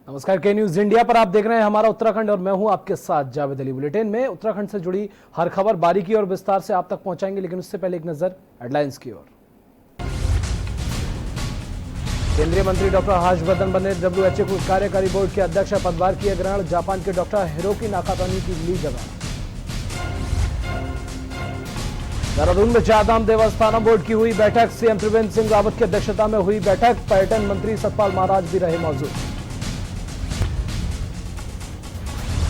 नमस्कार, के news India पर आप देख रहे हैं हमारा उत्तराखंड और मैं हूं आपके साथ जावेद अली। बुलेटिन में उत्तराखंड से जुड़ी हर खबर बारीकी और विस्तार से आप तक पहुंचाएंगे, लेकिन उससे पहले एक नजर हेडलाइंस की ओर। केंद्रीय मंत्री डॉक्टर हर्षवर्धन बने WHO कार्यकारी बोर्ड के अध्यक्ष, पदभार किया ग्रहण। जापान के डॉक्टर हिरोकी नाकातानी की ली जगह। देहरादून में चारधाम देवस्थानम बोर्ड की हुई बैठक, सीएम त्रिवेंद्र सिंह रावत की अध्यक्षता में हुई बैठक। पर्यटन मंत्री सतपाल महाराज भी रहे मौजूद।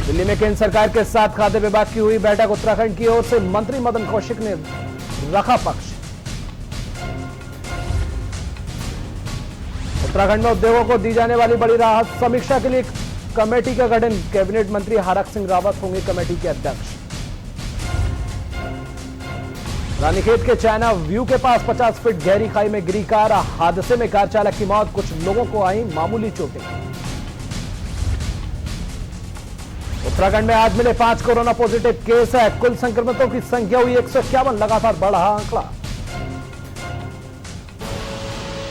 दिल्ली में केंद्र सरकार के साथ खाद्य विभाग की हुई बैठक, उत्तराखंड की ओर से मंत्री मदन कौशिक ने रखा पक्ष। उत्तराखंड में उद्योगों को दी जाने वाली बड़ी राहत, समीक्षा के लिए कमेटी का गठन। कैबिनेट मंत्री हरक सिंह रावत होंगे कमेटी के अध्यक्ष। रानीखेत के चाइना व्यू के पास 50 फीट गहरी खाई में गिरी कार, हादसे में कार चालक की मौत, कुछ लोगों को आई मामूली चोटें। उत्तराखंड में आज मिले 5 कोरोना पॉजिटिव केस है, कुल संक्रमितों की संख्या हुई 151, लगातार बढ़ रहा आंकड़ा।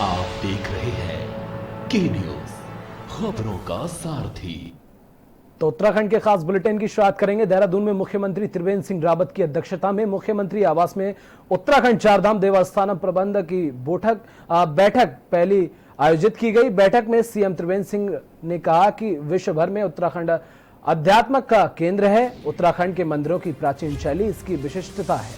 आप देख रहे हैं के न्यूज, खबरों का सारथी। तो उत्तराखंड के खास बुलेटिन की शुरुआत करेंगे। देहरादून में मुख्यमंत्री त्रिवेंद्र सिंह रावत की अध्यक्षता में मुख्यमंत्री आवास में उत्तराखंड चारधाम देवस्थानम प्रबंध की बैठक पहली आयोजित की गई। बैठक में सीएम त्रिवेंद्र सिंह ने कहा कि विश्व भर में उत्तराखंड अध्यात्म का केंद्र है। उत्तराखंड के मंदिरों की प्राचीन शैली इसकी विशिष्टता है।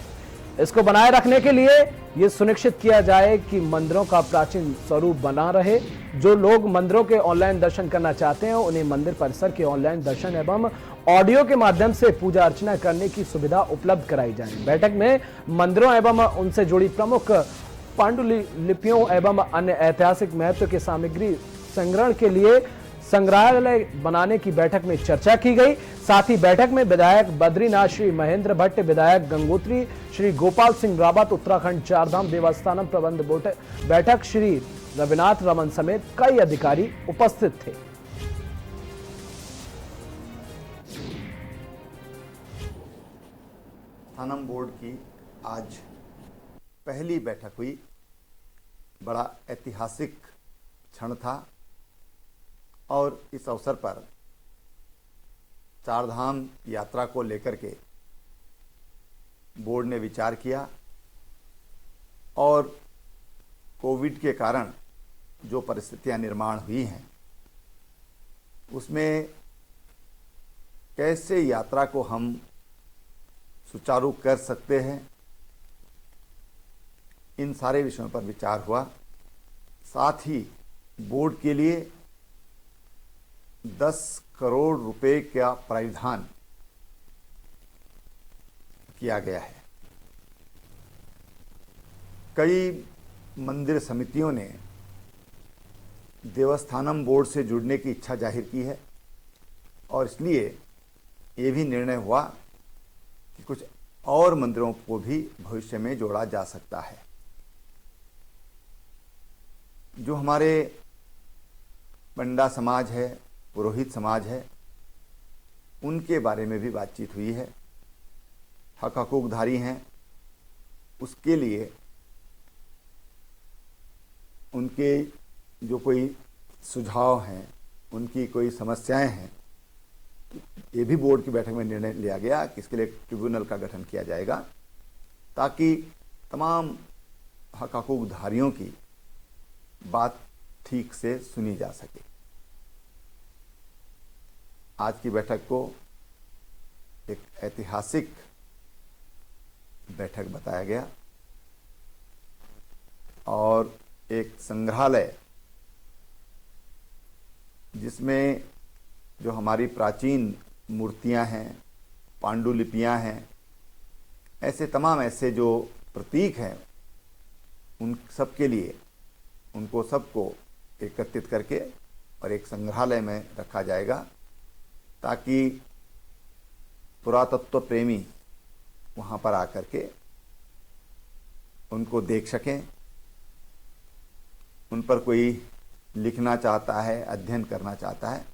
इसको बनाए रखने के लिए यह सुनिश्चित किया जाए कि मंदिरों का प्राचीन स्वरूप बना रहे। जो लोग मंदिरों के ऑनलाइन दर्शन करना चाहते हैं उन्हें मंदिर परिसर के ऑनलाइन दर्शन एवं ऑडियो के माध्यम से पूजा अर्चना करने की सुविधा उपलब्ध कराई जाए। बैठक में मंदिरों एवं उनसे जुड़ी प्रमुख पांडुलिपियों एवं अन्य ऐतिहासिक महत्व की सामग्री संग्रहण के लिए संग्रहालय बनाने की बैठक में चर्चा की गई। साथ ही बैठक में विधायक बद्रीनाथ श्री महेंद्र भट्ट, विधायक गंगोत्री श्री गोपाल सिंह रावत, उत्तराखंड चारधाम देवस्थानम प्रबंध बोर्ड बैठक श्री रविनाथ रमन समेत कई अधिकारी उपस्थित थे। देवस्थानम बोर्ड की आज पहली बैठक हुई। बड़ा ऐतिहासिक क्षण था और इस अवसर पर चारधाम यात्रा को लेकर के बोर्ड ने विचार किया और कोविड के कारण जो परिस्थितियां निर्माण हुई हैं उसमें कैसे यात्रा को हम सुचारू कर सकते हैं, इन सारे विषयों पर विचार हुआ। साथ ही बोर्ड के लिए 10 करोड़ रुपए का प्रावधान किया गया है। कई मंदिर समितियों ने देवस्थानम बोर्ड से जुड़ने की इच्छा जाहिर की है और इसलिए ये भी निर्णय हुआ कि कुछ और मंदिरों को भी भविष्य में जोड़ा जा सकता है। जो हमारे पंडा समाज है, पुरोहित समाज है, उनके बारे में भी बातचीत हुई है। हक हकूकधारी हैं, उसके लिए उनके जो कोई सुझाव हैं, उनकी कोई समस्याएं हैं, ये भी बोर्ड की बैठक में निर्णय लिया गया कि इसके लिए ट्रिब्यूनल का गठन किया जाएगा ताकि तमाम हक हकूकधारियों की बात ठीक से सुनी जा सके। आज की बैठक को एक ऐतिहासिक बैठक बताया गया और एक संग्रहालय जिसमें जो हमारी प्राचीन मूर्तियां हैं, पांडुलिपियां हैं, ऐसे तमाम ऐसे जो प्रतीक हैं, उन सब के लिए उनको सबको एकत्रित करके और एक संग्रहालय में रखा जाएगा ताकि पुरातत्व प्रेमी वहाँ पर आकर के उनको देख सकें। उन पर कोई लिखना चाहता है, अध्ययन करना चाहता है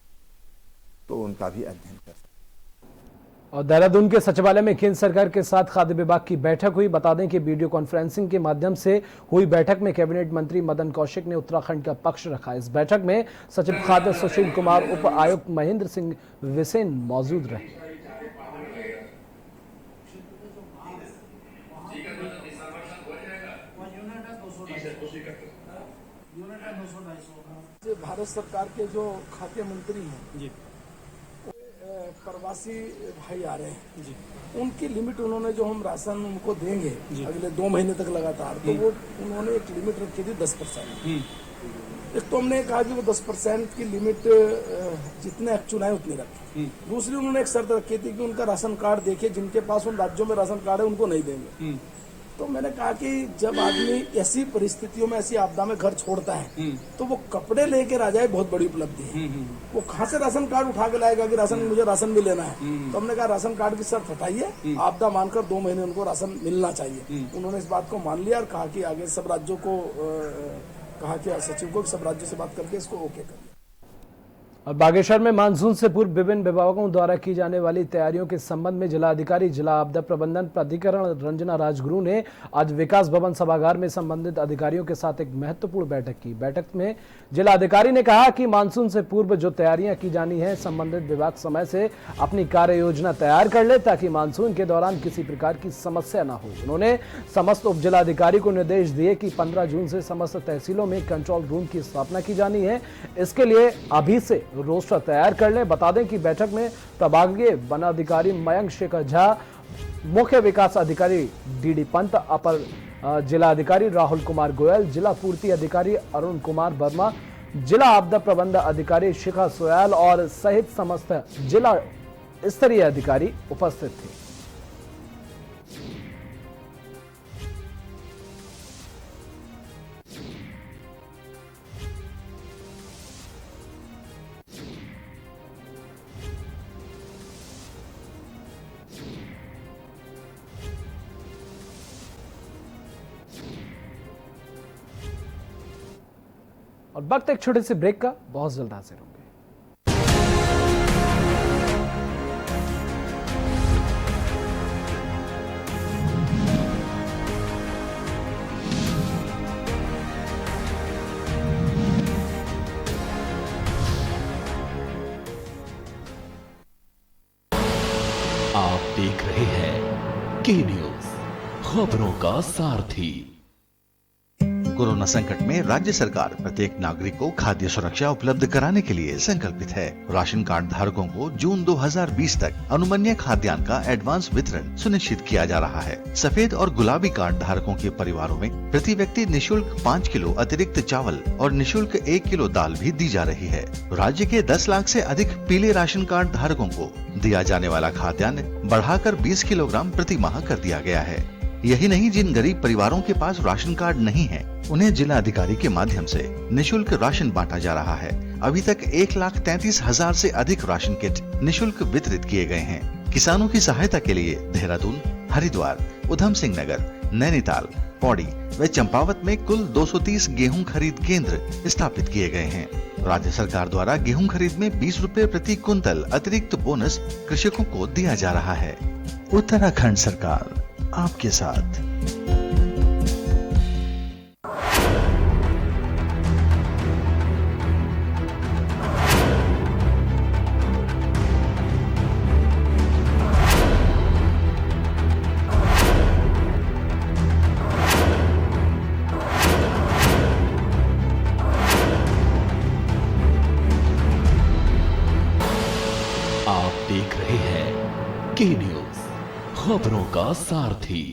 तो उनका भी अध्ययन कर सकें। और देहरादून के सचिवालय में केंद्र सरकार के साथ खाद्य विभाग की बैठक हुई। बता दें कि वीडियो कॉन्फ्रेंसिंग के माध्यम से हुई बैठक में कैबिनेट मंत्री मदन कौशिक ने उत्तराखंड का पक्ष रखा। इस बैठक में सचिव खाद्य सुशील कुमार, उप आयुक्त महेंद्र सिंह विसेन मौजूद रहे। भारत सरकार के जो खाद्य मंत्री हैं जी, प्रवासी भाई आ रहे हैं जी, उनकी लिमिट उन्होंने जो हम राशन उनको देंगे अगले 2 महीने तक लगातार, तो वो उन्होंने एक लिमिट रखी थी 10%। एक तो हमने कहा कि वो 10% की लिमिट जितने चुनाए उतनी रखें। दूसरी उन्होंने एक शर्त रखी थी कि उनका राशन कार्ड देखिए, जिनके पास उन राज्यों में राशन कार्ड है उनको नहीं देंगे। तो मैंने कहा कि जब आदमी ऐसी परिस्थितियों में, ऐसी आपदा में घर छोड़ता है तो वो कपड़े लेकर आ जाए, बहुत बड़ी उपलब्धि है। वो कहाँ से राशन कार्ड उठा के लाएगा कि मुझे राशन भी लेना है। तो हमने कहा राशन कार्ड की शर्त हटाइए, आपदा मानकर 2 महीने उनको राशन मिलना चाहिए। उन्होंने इस बात को मान लिया और कहा कि आगे सब राज्यों को कहा कि सचिव को सब राज्यों से बात करके इसको ओके करिए। और बागेश्वर में मानसून से पूर्व विभिन्न विभागों द्वारा की जाने वाली तैयारियों के संबंध में जिलाधिकारी, जिला आपदा प्रबंधन प्राधिकरण रंजना राजगुरु ने आज विकास भवन सभागार में संबंधित अधिकारियों के साथ एक महत्वपूर्ण बैठक की। बैठक में जिलाधिकारी ने कहा कि मानसून से पूर्व जो तैयारियां की जानी है, संबंधित विभाग समय से अपनी कार्य योजना तैयार कर ले ताकि मानसून के दौरान किसी प्रकार की समस्या न हो। उन्होंने समस्त उप जिलाधिकारी को निर्देश दिए कि 15 जून से समस्त तहसीलों में कंट्रोल रूम की स्थापना की जानी है। इसके लिए अभी से रोस्टर तैयार कर लें। बता दें कि बैठक में प्रभागीय वनाधिकारी मयंक शेखर झा, मुख्य विकास अधिकारी डीडी पंत, अपर जिला अधिकारी राहुल कुमार गोयल, जिला पूर्ति अधिकारी अरुण कुमार वर्मा, जिला आपदा प्रबंधन अधिकारी शिखा सोयाल और सहित समस्त जिला स्तरीय अधिकारी उपस्थित थे। और वक्त एक छोटे से ब्रेक का, बहुत जल्द हाजिर होंगे। आप देख रहे हैं के न्यूज, खबरों का सारथी। कोरोना संकट में राज्य सरकार प्रत्येक नागरिक को खाद्य सुरक्षा उपलब्ध कराने के लिए संकल्पित है। राशन कार्ड धारकों को जून 2020 तक अनुमन्य खाद्यान्न का एडवांस वितरण सुनिश्चित किया जा रहा है। सफेद और गुलाबी कार्ड धारकों के परिवारों में प्रति व्यक्ति निःशुल्क 5 किलो अतिरिक्त चावल और निःशुल्क 1 किलो दाल भी दी जा रही है। राज्य के 10 लाख से अधिक पीले राशन कार्ड धारकों को दिया जाने वाला खाद्यान्न बढ़ाकर 20 किलोग्राम प्रति माह कर दिया गया है। यही नहीं, जिन गरीब परिवारों के पास राशन कार्ड नहीं है, उन्हें जिला अधिकारी के माध्यम से निःशुल्क राशन बांटा जा रहा है। अभी तक 1,33,000 से अधिक राशन किट निःशुल्क वितरित किए गए हैं। किसानों की सहायता के लिए देहरादून, हरिद्वार, उधम सिंह नगर, नैनीताल, पौड़ी व चंपावत में कुल 230 गेहूं खरीद केंद्र स्थापित किए गए हैं। राज्य सरकार द्वारा गेहूं खरीद में 20 रुपए प्रति कुंतल अतिरिक्त बोनस कृषकों को दिया जा रहा है। उत्तराखंड सरकार आपके साथ। आप देख रहे हैं के न्यूज, खबरों का सारथी।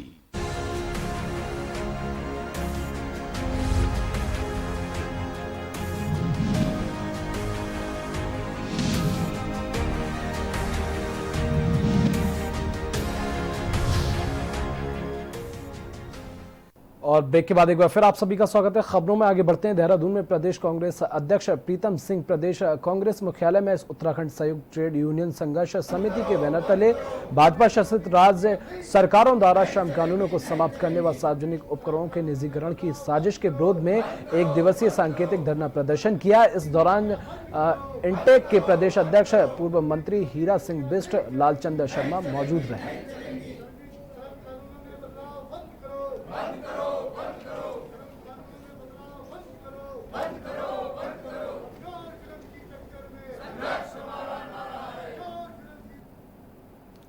और और ब्रेक के बाद एक बार फिर आप सभी का स्वागत है। खबरों में आगे बढ़ते हैं। देहरादून में प्रदेश कांग्रेस अध्यक्ष प्रीतम सिंह प्रदेश कांग्रेस मुख्यालय में उत्तराखंड संयुक्त ट्रेड यूनियन संघर्ष समिति के बैनर तले भाजपा शासित राज्य सरकारों द्वारा श्रम कानूनों को समाप्त करने व सार्वजनिक उपकरणों के निजीकरण की साजिश के विरोध में एक दिवसीय सांकेतिक धरना प्रदर्शन किया। इस दौरान इंटेक के प्रदेश अध्यक्ष पूर्व मंत्री हीरा सिंह बिष्ट, लालचंद शर्मा मौजूद रहे।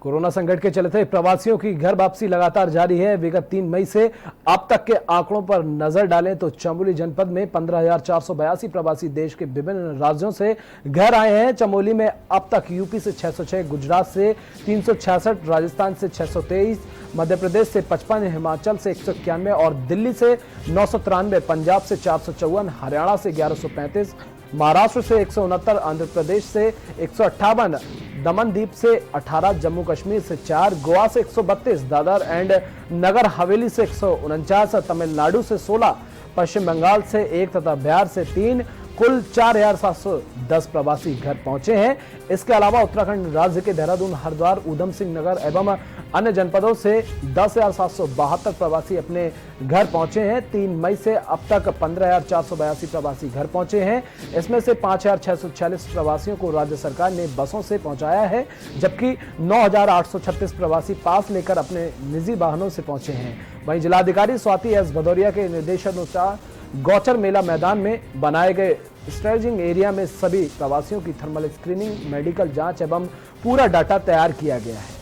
कोरोना संकट के चलते प्रवासियों की घर वापसी लगातार जारी है। विगत 3 मई से अब तक के आंकड़ों पर नजर डालें तो चमोली जनपद में 15,482 प्रवासी देश के विभिन्न राज्यों से घर आए हैं। चमोली में अब तक यूपी से 606, गुजरात से 366, राजस्थान से 623, मध्य प्रदेश से 55, हिमाचल से 191 और दिल्ली से 993, पंजाब से 454, हरियाणा से 1135, महाराष्ट्र से 169, आंध्र प्रदेश से 158, दमनदीप से 18, जम्मू कश्मीर से 4, गोवा से 132, दादर एंड नगर हवेली से 149, तमिलनाडु से 16, पश्चिम बंगाल से 1 तथा बिहार से 3, कुल 4,710 प्रवासी घर पहुंचे हैं। इसके अलावा उत्तराखंड राज्य के देहरादून, हरिद्वार, ऊधम सिंह नगर एवं अन्य जनपदों से 10,772 प्रवासी अपने घर पहुंचे हैं। 3 मई से अब तक 15,482 प्रवासी घर पहुंचे हैं। इसमें से 5,646 प्रवासियों को राज्य सरकार ने बसों से पहुंचाया है, जबकि 9,836 प्रवासी पास लेकर अपने निजी वाहनों से पहुंचे हैं। वहीं जिलाधिकारी स्वाति एस भदौरिया के निर्देशानुसार गौचर मेला मैदान में बनाए गए स्टेजिंग एरिया में सभी प्रवासियों की थर्मल स्क्रीनिंग, मेडिकल जांच एवं पूरा डाटा तैयार किया गया है।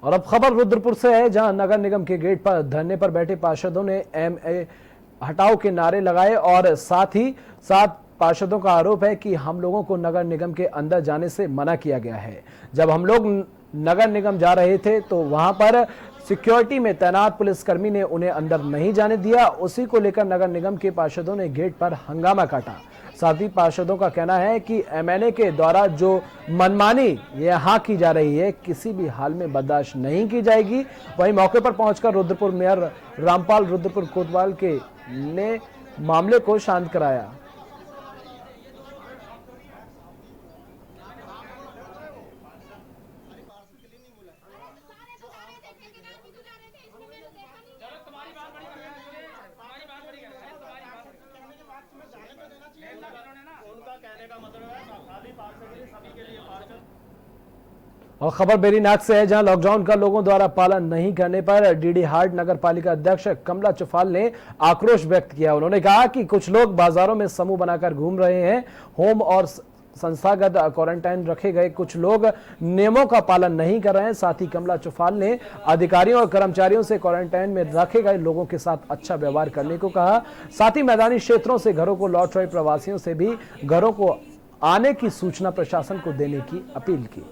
और अब खबर रुद्रपुर से है, जहां नगर निगम के गेट पर धरने पर बैठे पार्षदों ने MA हटाओ के नारे लगाए और साथ ही साथ पार्षदों का आरोप है कि हम लोगों को नगर निगम के अंदर जाने से मना किया गया है। जब हम लोग नगर निगम जा रहे थे तो वहां पर सिक्योरिटी में तैनात पुलिसकर्मी ने उन्हें अंदर नहीं जाने दिया। उसी को लेकर नगर निगम के पार्षदों ने गेट पर हंगामा काटा। साथ ही पार्षदों का कहना है कि MNA के द्वारा जो मनमानी यहाँ की जा रही है, किसी भी हाल में बर्दाश्त नहीं की जाएगी। वहीं मौके पर पहुंचकर रुद्रपुर मेयर रामपाल रुद्रपुर कोतवाल ने मामले को शांत कराया। और खबर बेरीनाग से है, जहां लॉकडाउन का लोगों द्वारा पालन नहीं करने पर डीडी हाट नगर पालिका अध्यक्ष कमला चौफाल ने आक्रोश व्यक्त किया। उन्होंने कहा कि कुछ लोग बाजारों में समूह बनाकर घूम रहे हैं। होम और संस्थागत क्वारंटाइन रखे गए कुछ लोग नियमों का पालन नहीं कर रहे हैं। साथ ही कमला चौफाल ने अधिकारियों और कर्मचारियों से क्वारंटाइन में रखे गए लोगों के साथ अच्छा व्यवहार करने को कहा। साथ ही मैदानी क्षेत्रों से घरों को लौट रहे प्रवासियों से भी घरों को आने की सूचना प्रशासन को देने की अपील की।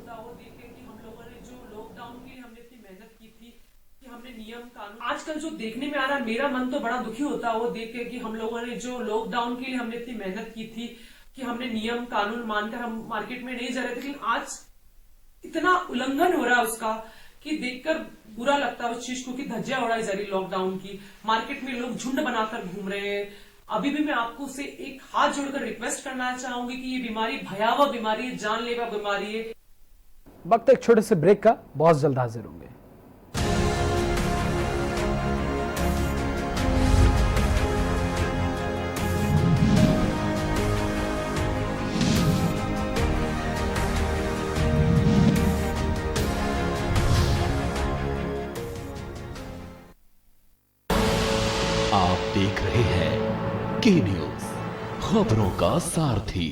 आजकल जो देखने में आ रहा है, मेरा मन तो बड़ा दुखी होता है वो देख के कि हम लोगों ने जो लॉकडाउन के लिए हमने इतनी मेहनत की थी कि हमने नियम कानून मानकर हम मार्केट में नहीं जा रहे थे, लेकिन आज इतना उल्लंघन हो रहा है उसका कि देखकर बुरा लगता है उस चीज को कि धज्जियां उड़ाई जा रही लॉकडाउन की। मार्केट में लोग झुंड बनाकर घूम रहे हैं। अभी भी मैं आपको से एक हाथ जोड़कर रिक्वेस्ट करना चाहूंगी कि ये बीमारी भयावह बीमारी है, जानलेवा बीमारी है। वक्त एक छोटे से ब्रेक का, बहुत जल्द हाजिर होंगे। आप देख रहे हैं के न्यूज, खबरों का सारथी।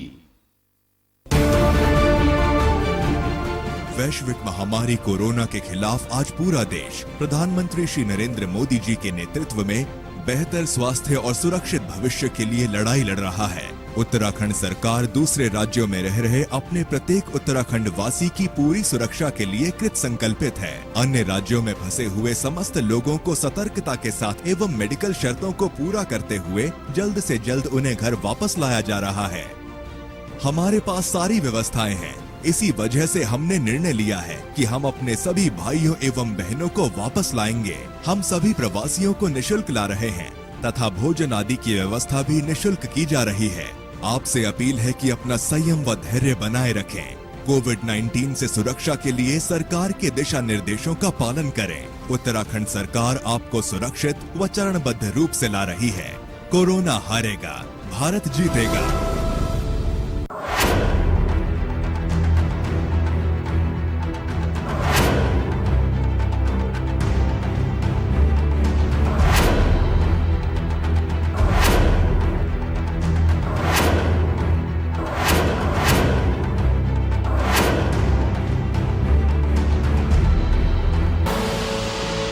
वैश्विक महामारी कोरोना के खिलाफ आज पूरा देश प्रधानमंत्री श्री नरेंद्र मोदी जी के नेतृत्व में बेहतर स्वास्थ्य और सुरक्षित भविष्य के लिए लड़ाई लड़ रहा है। उत्तराखंड सरकार दूसरे राज्यों में रह रहे अपने प्रत्येक उत्तराखंड वासी की पूरी सुरक्षा के लिए कृत संकल्पित है। अन्य राज्यों में फंसे हुए समस्त लोगों को सतर्कता के साथ एवं मेडिकल शर्तों को पूरा करते हुए जल्द से जल्द उन्हें घर वापस लाया जा रहा है। हमारे पास सारी व्यवस्थाएं हैं। इसी वजह से हमने निर्णय लिया है कि हम अपने सभी भाइयों एवं बहनों को वापस लाएंगे। हम सभी प्रवासियों को निशुल्क ला रहे हैं तथा भोजन आदि की व्यवस्था भी निशुल्क की जा रही है। आपसे अपील है कि अपना संयम व धैर्य बनाए रखें। कोविड-19 से सुरक्षा के लिए सरकार के दिशा निर्देशों का पालन करें। उत्तराखंड सरकार आपको सुरक्षित व चरणबद्ध रूप से ला रही है। कोरोना हारेगा, भारत जीतेगा।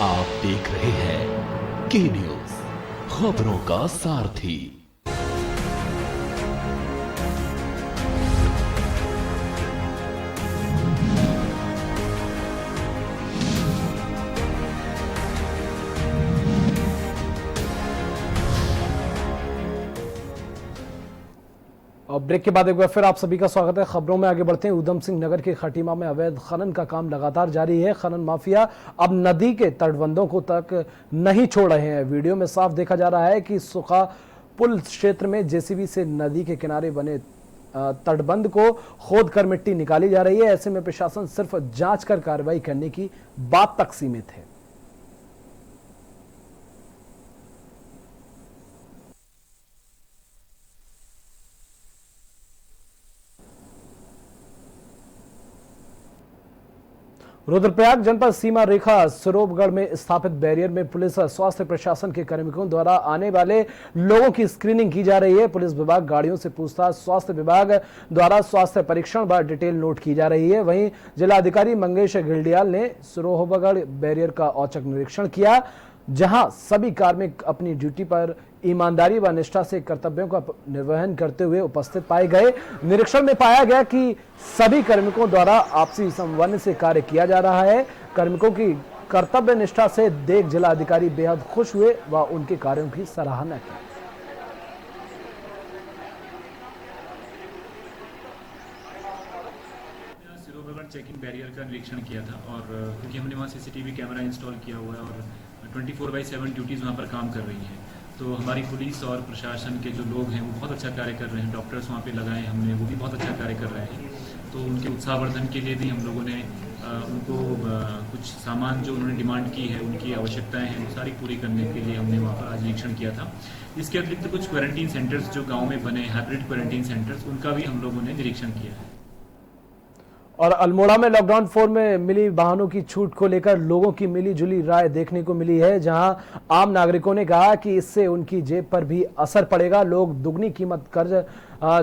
आप देख रहे हैं के न्यूज, खबरों का सारथी। और ब्रेक के बाद एक बार फिर आप सभी का स्वागत है। खबरों में आगे बढ़ते हैं। उधम सिंह नगर के खटीमा में अवैध खनन का काम लगातार जारी है। खनन माफिया अब नदी के तटबंधों को तक नहीं छोड़ रहे हैं। वीडियो में साफ देखा जा रहा है कि सुखा पुल क्षेत्र में जेसीबी से नदी के किनारे बने तटबंध को खोद कर मिट्टी निकाली जा रही है। ऐसे में प्रशासन सिर्फ जांच कर कार्रवाई करने की बात तक सीमित है। रुद्रप्रयाग जनपद सीमा रेखा सरोबगढ़ में स्थापित बैरियर में पुलिस स्वास्थ्य प्रशासन के कार्मिकों द्वारा आने वाले लोगों की स्क्रीनिंग की जा रही है। पुलिस विभाग गाड़ियों से पूछताछ, स्वास्थ्य विभाग द्वारा स्वास्थ्य परीक्षण व डिटेल नोट की जा रही है। वहीं जिलाधिकारी मंगेश गिल्डियाल ने सरोबगढ़ बैरियर का औचक निरीक्षण किया, जहां सभी कार्मिक अपनी ड्यूटी पर ईमानदारी व निष्ठा से कर्तव्यों का निर्वहन करते हुए उपस्थित पाए गए। निरीक्षण में पाया गया कि सभी कार्मिकों द्वारा आपसी समन्वय से कार्य किया जा रहा है। कार्मिकों की कर्तव्य निष्ठा से देख जिलाधिकारी बेहद खुश हुए व उनके कार्यों की सराहना की। सिरोबगढ़ चेकिंग बैरियर का निरीक्षण किया था और क्योंकि हमने वहाँ सीसीटीवी कैमरा इंस्टॉल किया हुआ है और 24/7 ड्यूटीज़ वहाँ पर काम कर रही हैं, तो हमारी पुलिस और प्रशासन के जो लोग हैं वो बहुत अच्छा कार्य कर रहे हैं। डॉक्टर्स वहाँ पे लगाए हमने, वो भी बहुत अच्छा कार्य कर रहे हैं। तो उनके उत्साहवर्धन के लिए भी हम लोगों ने उनको कुछ सामान जो उन्होंने डिमांड की है, उनकी आवश्यकताएं हैं, वो सारी पूरी करने के लिए हमने वहाँ पर आज निरीक्षण किया था। इसके अतिरिक्त कुछ क्वारंटीन सेंटर्स जो गाँव में बने, हाइब्रिड क्वारंटीन सेंटर्स, उनका भी हम लोगों ने निरीक्षण किया है। और अल्मोड़ा में लॉकडाउन 4 में मिली वाहनों की छूट को लेकर लोगों की मिली जुली राय देखने को मिली है, जहां आम नागरिकों ने कहा कि इससे उनकी जेब पर भी असर पड़ेगा। लोग दुगनी कीमत कर्ज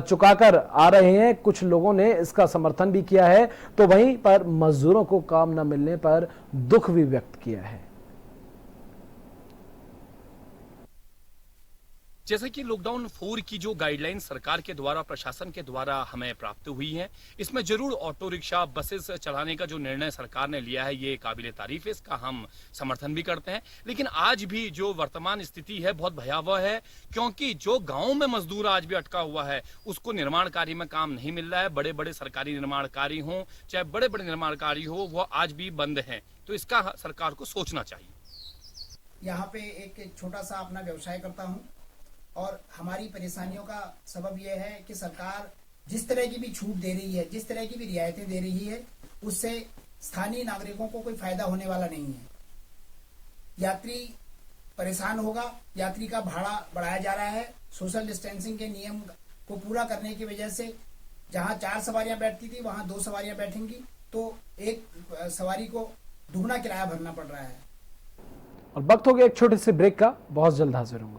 चुकाकर आ रहे हैं। कुछ लोगों ने इसका समर्थन भी किया है, तो वहीं पर मजदूरों को काम न मिलने पर दुख भी व्यक्त किया है। जैसा कि लॉकडाउन 4 की जो गाइडलाइन सरकार के द्वारा, प्रशासन के द्वारा हमें प्राप्त हुई है, इसमें जरूर ऑटो रिक्शा, बसेस चलाने का जो निर्णय सरकार ने लिया है, ये काबिले तारीफ है, इसका हम समर्थन भी करते हैं। लेकिन आज भी जो वर्तमान स्थिति है बहुत भयावह है, क्योंकि जो गाँव में मजदूर आज भी अटका हुआ है, उसको निर्माण कार्य में काम नहीं मिल रहा है। बड़े बड़े सरकारी निर्माण कार्य हों, चाहे बड़े बड़े निर्माण कार्य हो, वो आज भी बंद है। तो इसका सरकार को सोचना चाहिए। यहाँ पे एक छोटा सा अपना व्यवसाय करता हूँ और हमारी परेशानियों का सबब यह है कि सरकार जिस तरह की भी छूट दे रही है, जिस तरह की भी रियायतें दे रही है, उससे स्थानीय नागरिकों को कोई फायदा होने वाला नहीं है। यात्री परेशान होगा, यात्री का भाड़ा बढ़ाया जा रहा है। सोशल डिस्टेंसिंग के नियम को पूरा करने की वजह से जहां 4 सवारियां बैठती थी वहां 2 सवारियां बैठेंगी, तो एक सवारी को दुगना किराया भरना पड़ रहा है। और वक्त हो गया एक छोटे से ब्रेक का, बहुत जल्द हाजिर होंगे।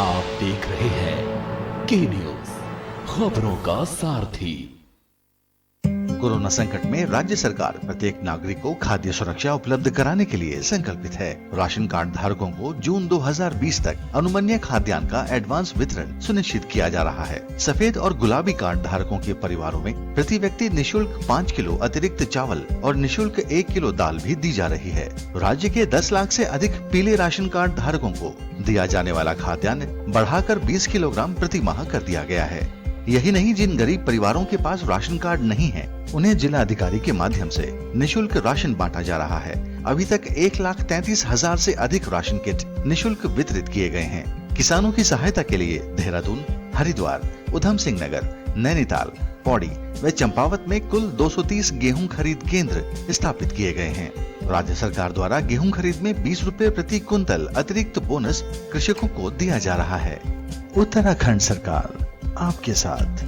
आप देख रहे हैं के न्यूज, खबरों का सारथी। कोरोना संकट में राज्य सरकार प्रत्येक नागरिक को खाद्य सुरक्षा उपलब्ध कराने के लिए संकल्पित है। राशन कार्ड धारकों को जून 2020 तक अनुमन्य खाद्यान्न का एडवांस वितरण सुनिश्चित किया जा रहा है। सफेद और गुलाबी कार्ड धारकों के परिवारों में प्रति व्यक्ति निःशुल्क 5 किलो अतिरिक्त चावल और निःशुल्क 1 किलो दाल भी दी जा रही है। राज्य के 10 लाख से अधिक पीले राशन कार्ड धारकों को दिया जाने वाला खाद्यान्न बढ़ाकर 20 किलोग्राम प्रति माह कर दिया गया है। यही नहीं, जिन गरीब परिवारों के पास राशन कार्ड नहीं है उन्हें जिला अधिकारी के माध्यम से निःशुल्क राशन बांटा जा रहा है। अभी तक 1,33,000 से अधिक राशन किट निःशुल्क वितरित किए गए हैं। किसानों की सहायता के लिए देहरादून, हरिद्वार, उधम सिंह नगर, नैनीताल, पौड़ी व चंपावत में कुल 230 गेहूं खरीद केंद्र स्थापित किए गए हैं। राज्य सरकार द्वारा गेहूं खरीद में 20 रुपए प्रति कुंतल अतिरिक्त बोनस कृषकों को दिया जा रहा है। उत्तराखंड सरकार आपके साथ।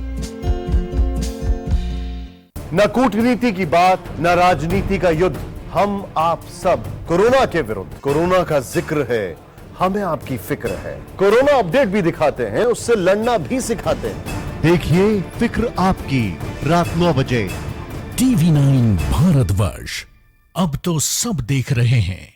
न कूटनीति की बात, न राजनीति का युद्ध, हम आप सब कोरोना के विरुद्ध। कोरोना का जिक्र है, हमें आपकी फिक्र है। कोरोना अपडेट भी दिखाते हैं, उससे लड़ना भी सिखाते हैं। देखिए फिक्र आपकी, रात 9 बजे TV9 भारतवर्ष, अब तो सब देख रहे हैं।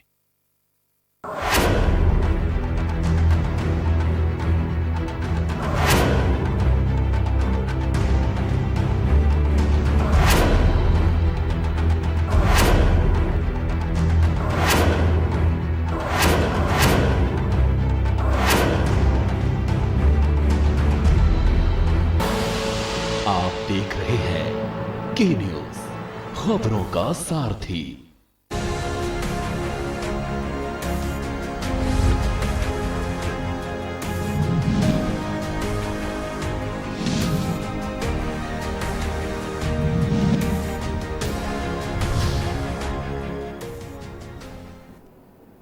आप देख रहे हैं के न्यूज, खबरों का सारथी।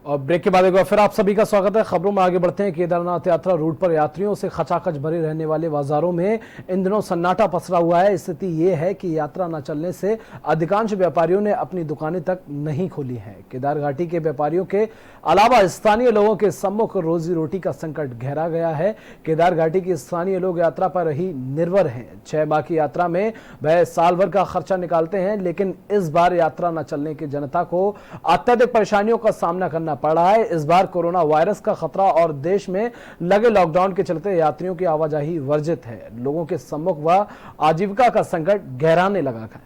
और ब्रेक के बाद एक बार फिर आप सभी का स्वागत है। खबरों में आगे बढ़ते हैं। केदारनाथ यात्रा रूट पर यात्रियों से खचाखच भरे रहने वाले बाजारों में इन दिनों सन्नाटा पसरा हुआ है। स्थिति ये है कि यात्रा न चलने से अधिकांश व्यापारियों ने अपनी दुकानें तक नहीं खोली हैं। केदार घाटी के व्यापारियों के अलावा स्थानीय लोगों के सम्मुख रोजी रोटी का संकट गहरा गया है। केदार घाटी के स्थानीय लोग यात्रा पर ही निर्भर हैं। 6 माह की यात्रा में वह साल भर का खर्चा निकालते हैं, लेकिन इस बार यात्रा न चलने की जनता को अत्यधिक परेशानियों का सामना करना पड़ रहा है। इस बार कोरोना वायरस का खतरा और देश में लगे लॉकडाउन के चलते यात्रियों की आवाजाही वर्जित है। लोगों के सम्मुख व आजीविका का संकट गहराने लगा है।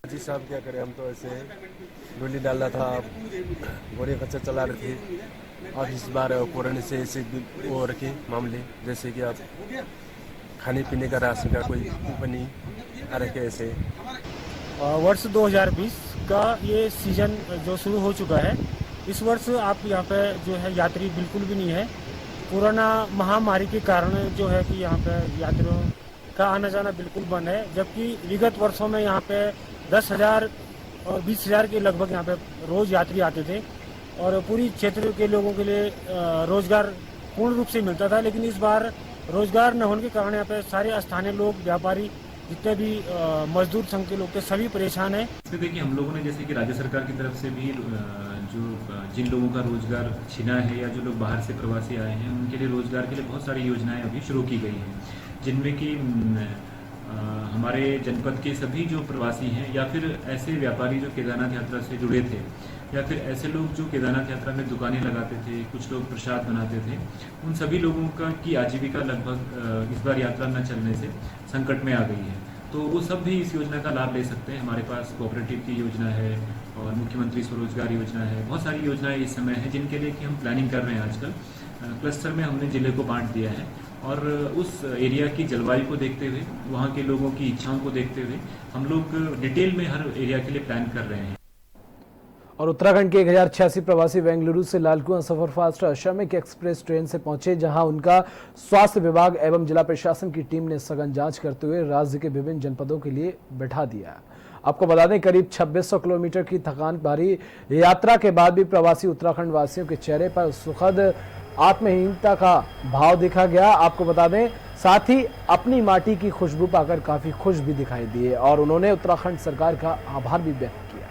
जी साहब, क्या करें, हम तो ऐसे डोली डालना था, बोरे खर्चा चला रहे थे। और इस बार कोरोना से ऐसे वो रखे मामले, जैसे कि आप खाने पीने का राशन का कोई कूपन नहीं आ रखे। ऐसे वर्ष 2020 का ये सीजन जो शुरू हो चुका है, इस वर्ष आप यहाँ पे जो है यात्री बिल्कुल भी नहीं है। कोरोना महामारी के कारण जो है कि यहाँ पे यात्रियों का आना जाना बिल्कुल बंद है, जबकि विगत वर्षों में यहाँ पे 10,000 और 20,000 के लगभग यहाँ पे रोज यात्री आते थे और पूरी क्षेत्र के लोगों के लिए रोजगार पूर्ण रूप से मिलता था। लेकिन इस बार रोजगार न होने के कारण यहाँ पे सारे स्थानीय लोग, व्यापारी, जितने भी मजदूर संघ के लोग थे, सभी परेशान हैं। देखिए, हम लोगों ने जैसे कि राज्य सरकार की तरफ से भी जो जिन लोगों का रोजगार छिना है या जो लोग बाहर से प्रवासी आए हैं, उनके लिए रोजगार के लिए बहुत सारी योजनाएं अभी शुरू की गई हैं, जिनमें कि हमारे जनपद के सभी जो प्रवासी हैं या फिर ऐसे व्यापारी जो केदारनाथ यात्रा से जुड़े थे या फिर ऐसे लोग जो केदारनाथ यात्रा में दुकानें लगाते थे, कुछ लोग प्रसाद बनाते थे, उन सभी लोगों का की आजीविका लगभग इस बार यात्रा न चलने से संकट में आ गई है। तो वो सब भी इस योजना का लाभ ले सकते हैं। हमारे पास कोऑपरेटिव की योजना है और मुख्यमंत्री स्वरोजगार योजना है, बहुत सारी योजनाएं इस समय है जिनके लिए कि हम प्लानिंग कर रहे हैं। आजकल क्लस्टर में हमने जिले को बांट दिया है और उस एरिया की जलवायु को देखते हुए, वहाँ के लोगों की इच्छाओं को देखते हुए हम लोग डिटेल में हर एरिया के लिए प्लान कर रहे हैं। और उत्तराखंड के 1086 प्रवासी बेंगलुरु से लालकुआं सुपरफास्ट श्रमिक एक्सप्रेस ट्रेन से पहुंचे, जहां उनका स्वास्थ्य विभाग एवं जिला प्रशासन की टीम ने सघन जांच करते हुए राज्य के विभिन्न जनपदों के लिए बैठा दिया। आपको बता दें, करीब 2600 किलोमीटर की थकान भारी यात्रा के बाद भी प्रवासी उत्तराखंड वासियों के चेहरे पर सुखद आत्महीनता का भाव देखा गया। आपको बता दें, साथ ही अपनी माटी की खुशबू पाकर काफी खुश भी दिखाई दिए और उन्होंने उत्तराखंड सरकार का आभार भी व्यक्त किया।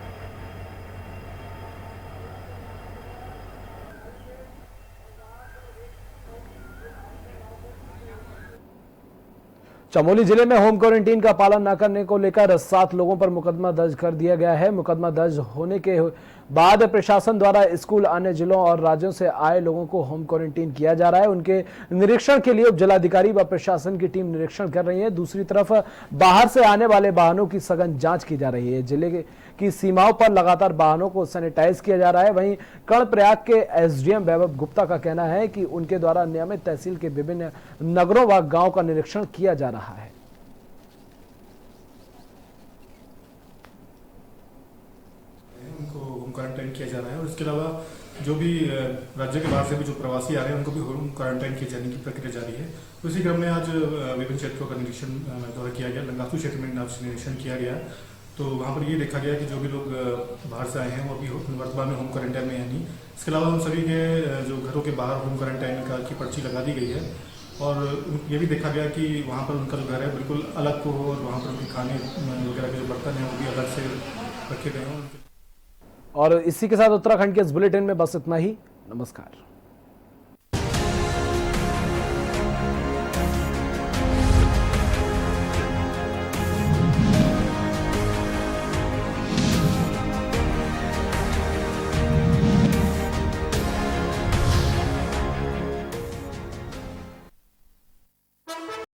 चमोली जिले में होम क्वारंटीन का पालन न करने को लेकर 7 लोगों पर मुकदमा दर्ज कर दिया गया है। मुकदमा दर्ज होने के बाद प्रशासन द्वारा स्कूल, अन्य जिलों और राज्यों से आए लोगों को होम क्वारंटीन किया जा रहा है। उनके निरीक्षण के लिए उप जिलाधिकारी व प्रशासन की टीम निरीक्षण कर रही है। दूसरी तरफ बाहर से आने वाले वाहनों की सघन जांच की जा रही है। जिले की सीमाओं पर लगातार वाहनों को सैनिटाइज किया जा रहा है। वहीं कर्णप्रयाग के एसडीएम वैभव गुप्ता का कहना है कि उनके द्वारा नियमित तहसील के विभिन्न नगरों व गांव का निरीक्षण किया जा रहा है। उनको होम क्वारंटाइन किया जा रहा है और इसके अलावा जो भी राज्य के बाहर से भी जो प्रवासी आ रहे हैं उनको भी होम क्वारंटाइन किए जाने की प्रक्रिया जारी है। तो इसी क्रम में आज विभिन्न क्षेत्रों का निरीक्षण द्वारा किया गया। लंगासू क्षेत्र में आज निरीक्षण किया गया, तो वहाँ पर ये देखा गया कि जो भी लोग बाहर से आए हैं वो अभी वर्तमान में होम क्वारंटाइन में है नहीं। इसके अलावा उन सभी के जो घरों के बाहर होम क्वारंटाइन की पर्ची लगा दी गई है और ये भी देखा गया कि वहाँ पर उनका जो घर है बिल्कुल अलग हो और वहाँ पर उनके खाने वगैरह के जो बर्तन हैं वो भी अलग से रखे गए हों। और इसी के साथ उत्तराखंड के इस बुलेटिन में बस इतना ही। नमस्कार।